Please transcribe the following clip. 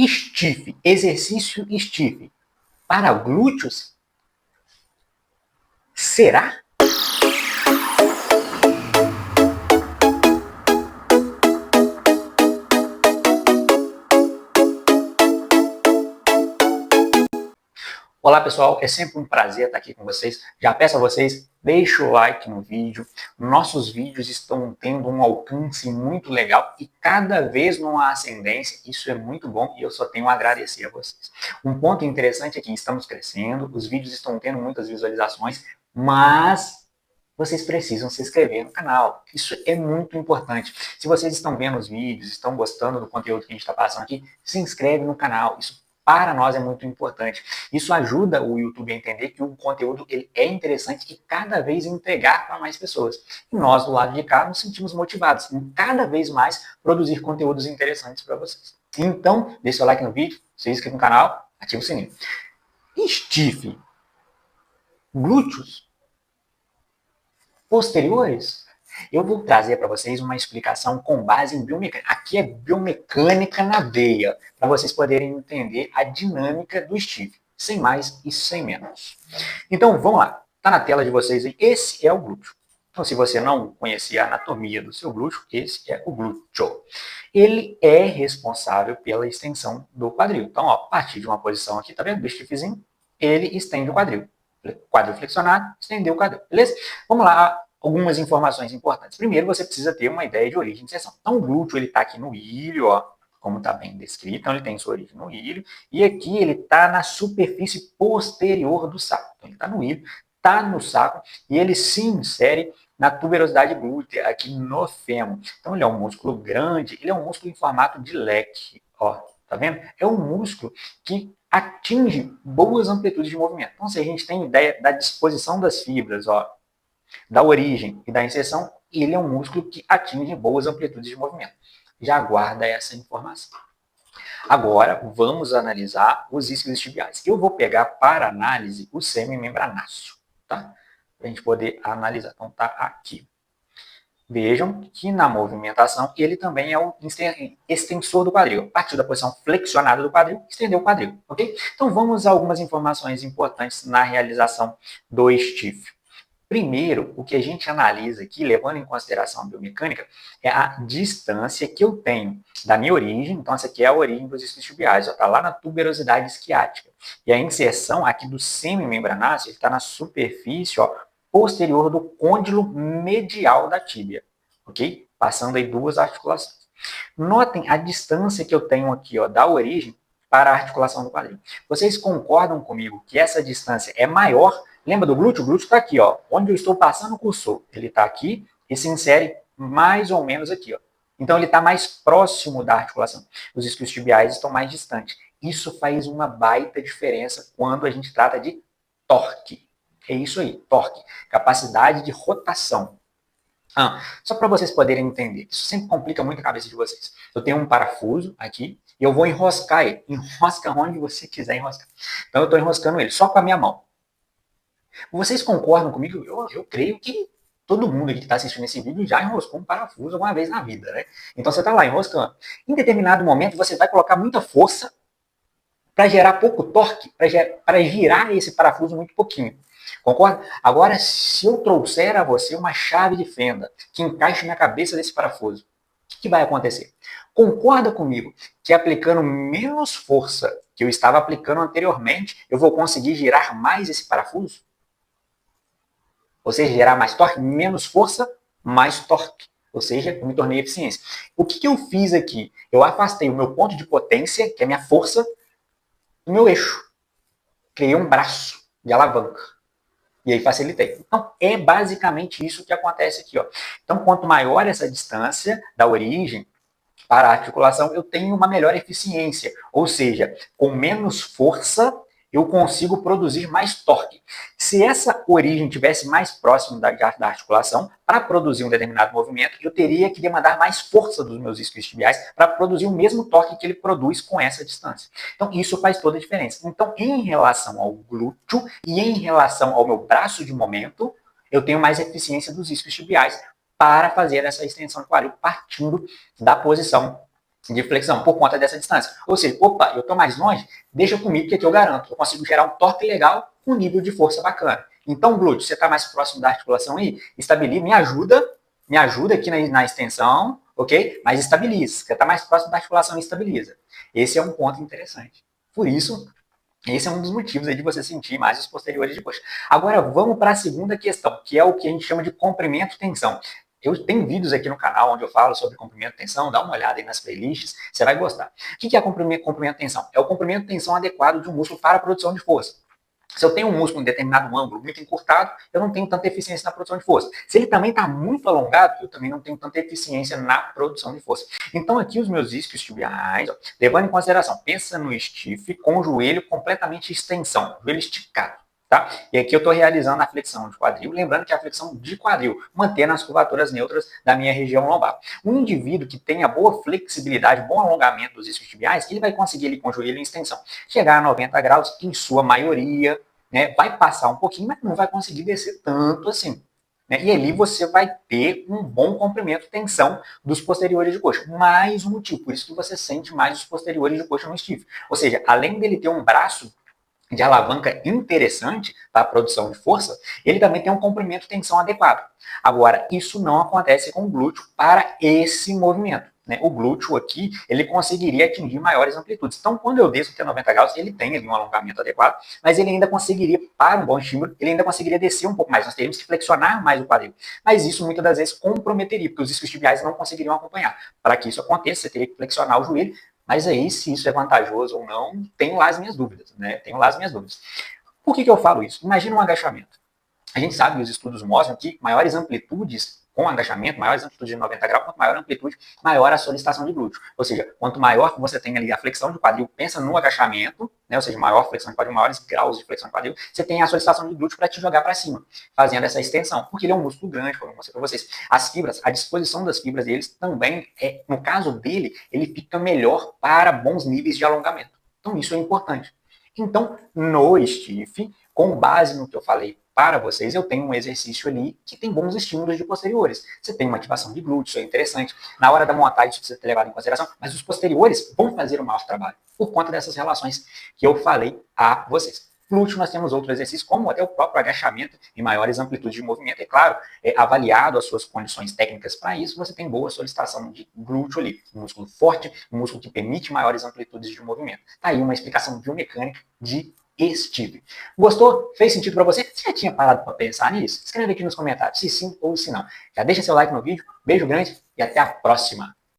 Stiff, exercício stiff para glúteos? Será? Olá pessoal, é sempre um prazer estar aqui com vocês. Já peço a vocês, deixe o like no vídeo. Nossos vídeos estão tendo um alcance muito legal e cada vez numa ascendência. Isso é muito bom e eu só tenho a agradecer a vocês. Um ponto interessante é que estamos crescendo, os vídeos estão tendo muitas visualizações, mas vocês precisam se inscrever no canal. Isso é muito importante. Se vocês estão vendo os vídeos, estão gostando do conteúdo que a gente está passando aqui, se inscreve no canal. Isso para nós é muito importante. Isso ajuda o YouTube a entender que o conteúdo ele é interessante e cada vez entregar para mais pessoas. E nós, do lado de cá, nos sentimos motivados em cada vez mais produzir conteúdos interessantes para vocês. Então, deixe seu like no vídeo, se inscreva no canal, ative o sininho. Stiff. Glúteos posteriores? Eu vou trazer para vocês uma explicação com base em biomecânica. Aqui é biomecânica na veia, para vocês poderem entender a dinâmica do stiff, sem mais e sem menos. Então, vamos lá. Está na tela de vocês aí. Esse é o glúteo. Então, se você não conhecia a anatomia do seu glúteo, esse é o glúteo. Ele é responsável pela extensão do quadril. Então, ó, a partir de uma posição aqui, tá vendo? Do stiffzinho, ele estende o quadril. Quadril flexionado, estendeu o quadril. Beleza? Vamos lá. Algumas informações importantes. Primeiro, você precisa ter uma ideia de origem de seção. Então, o glúteo ele está aqui no ilho, ó, como está bem descrito. Então, ele tem sua origem no ilho. E aqui ele está na superfície posterior do saco. Então, ele está no ilho, está no saco e ele se insere na tuberosidade glútea, aqui no fêmur. Então, ele é um músculo grande, ele é um músculo em formato de leque. Ó, tá vendo? É um músculo que atinge boas amplitudes de movimento. Então, se a gente tem ideia da disposição das fibras, ó, da origem e da inserção, ele é um músculo que atinge boas amplitudes de movimento. Já guarda essa informação. Agora, vamos analisar os isquiotibiais. Eu vou pegar para análise o semimembranáceo, tá? Para a gente poder analisar. Então, tá aqui. Vejam que na movimentação ele também é o extensor do quadril. Partiu da posição flexionada do quadril, estendeu o quadril, ok? Então, vamos a algumas informações importantes na realização do stiff. Primeiro, o que a gente analisa aqui, levando em consideração a biomecânica, é a distância que eu tenho da minha origem. Então, essa aqui é a origem dos isquiotibiais, está lá na tuberosidade isquiática. E a inserção aqui do semimembranáceo está na superfície posterior do côndilo medial da tíbia, ok? Passando aí duas articulações. Notem a distância que eu tenho aqui da origem para a articulação do quadril. Vocês concordam comigo que essa distância é maior? Lembra do glúteo? O glúteo está aqui, ó, onde eu estou passando o cursor. Ele está aqui e se insere mais ou menos aqui. Ó. Então, ele está mais próximo da articulação. Os isquiotibiais estão mais distantes. Isso faz uma baita diferença quando a gente trata de torque. É isso aí, torque. Capacidade de rotação. Só para vocês poderem entender, isso sempre complica muito a cabeça de vocês. Eu tenho um parafuso aqui e eu vou enroscar ele. Enrosca onde você quiser enroscar. Então, eu estou enroscando ele só com a minha mão. Vocês concordam comigo? Eu creio que todo mundo que está assistindo esse vídeo já enroscou um parafuso alguma vez na vida, né? Então você está lá enroscando. Em determinado momento você vai colocar muita força para gerar pouco torque, para girar esse parafuso muito pouquinho. Concorda? Agora, se eu trouxer a você uma chave de fenda que encaixe na cabeça desse parafuso, o que vai acontecer? Concorda comigo que aplicando menos força que eu estava aplicando anteriormente, eu vou conseguir girar mais esse parafuso? Ou seja, gerar mais torque, menos força, mais torque. Ou seja, eu me tornei eficiência. O que eu fiz aqui? Eu afastei o meu ponto de potência, que é a minha força, do meu eixo. Criei um braço de alavanca. E aí facilitei. Então, é basicamente isso que acontece aqui. Ó. Então, quanto maior essa distância da origem para a articulação, eu tenho uma melhor eficiência. Ou seja, com menos força, eu consigo produzir mais torque. Se essa origem estivesse mais próxima da articulação, para produzir um determinado movimento, eu teria que demandar mais força dos meus isquiotibiais para produzir o mesmo torque que ele produz com essa distância. Então, isso faz toda a diferença. Então, em relação ao glúteo e em relação ao meu braço de momento, eu tenho mais eficiência dos isquiotibiais para fazer essa extensão de quadril partindo da posição de flexão por conta dessa distância. Ou seja, opa, eu estou mais longe, deixa comigo que aqui eu garanto. Eu consigo gerar um torque legal com nível de força bacana. Então, glúteo, você está mais próximo da articulação aí? Estabilize, me ajuda aqui na extensão, ok? Mas estabiliza. Você está mais próximo da articulação e estabiliza. Esse é um ponto interessante. Por isso, esse é um dos motivos aí de você sentir mais os posteriores de coxa. Agora, vamos para a segunda questão, que é o que a gente chama de comprimento-tensão. Eu tenho vídeos aqui no canal onde eu falo sobre comprimento-tensão, dá uma olhada aí nas playlists, você vai gostar. O que é comprimento-tensão? É o comprimento-tensão adequado de um músculo para a produção de força. Se eu tenho um músculo em determinado ângulo muito encurtado, eu não tenho tanta eficiência na produção de força. Se ele também está muito alongado, eu também não tenho tanta eficiência na produção de força. Então, aqui os meus isquios tibiais, ó, levando em consideração, pensa no stiff com o joelho completamente extensão, joelho esticado. Tá? E aqui eu estou realizando a flexão de quadril, lembrando que é a flexão de quadril, mantendo as curvaturas neutras da minha região lombar. Um indivíduo que tenha boa flexibilidade, bom alongamento dos isquios tibiais, ele vai conseguir ali com o joelho em extensão chegar a 90 graus, em sua maioria, né? Vai passar um pouquinho, mas não vai conseguir descer tanto assim. Né? E ali você vai ter um bom comprimento, tensão dos posteriores de coxa. Mais um motivo, por isso que você sente mais os posteriores de coxa no stiff. Ou seja, além dele ter um braço de alavanca interessante para a produção de força, ele também tem um comprimento de tensão adequado. Agora, isso não acontece com o glúteo para esse movimento. Né? O glúteo aqui, ele conseguiria atingir maiores amplitudes. Então, quando eu desço até 90 graus, ele tem ali um alongamento adequado, mas ele ainda conseguiria, para um bom estímulo, ele ainda conseguiria descer um pouco mais. Nós teríamos que flexionar mais o quadril. Mas isso, muitas das vezes, comprometeria, porque os isquios tibiais não conseguiriam acompanhar. Para que isso aconteça, você teria que flexionar o joelho, mas aí, se isso é vantajoso ou não, tenho lá as minhas dúvidas, né? Tenho lá as minhas dúvidas. Por que eu falo isso? Imagina um agachamento. A gente sabe que os estudos mostram que maiores amplitudes com agachamento, maiores amplitudes de 90 graus, quanto maior a amplitude, maior a solicitação de glúteo. Ou seja, quanto maior que você tem ali a flexão de quadril, pensa no agachamento, né? Ou seja, maior flexão de quadril, maiores graus de flexão de quadril, você tem a solicitação de glúteo para te jogar para cima, fazendo essa extensão, porque ele é um músculo grande, como eu mostrei para vocês. As fibras, a disposição das fibras deles também, no caso dele, ele fica melhor para bons níveis de alongamento. Então, isso é importante. Então, no stiff, com base no que eu falei para vocês, eu tenho um exercício ali que tem bons estímulos de posteriores. Você tem uma ativação de glúteos, isso é interessante. Na hora da montagem, isso precisa ter levado em consideração, mas os posteriores vão fazer o maior trabalho, por conta dessas relações que eu falei a vocês. Glúteo, nós temos outros exercícios, como até o próprio agachamento em maiores amplitudes de movimento. É claro, avaliado as suas condições técnicas para isso, você tem boa solicitação de glúteo ali. Um músculo forte, um músculo que permite maiores amplitudes de movimento. Tá aí uma explicação biomecânica de stiff. Gostou? Fez sentido para você? Você já tinha parado para pensar nisso? Escreve aqui nos comentários se sim ou se não. Já deixa seu like no vídeo. Beijo grande e até a próxima.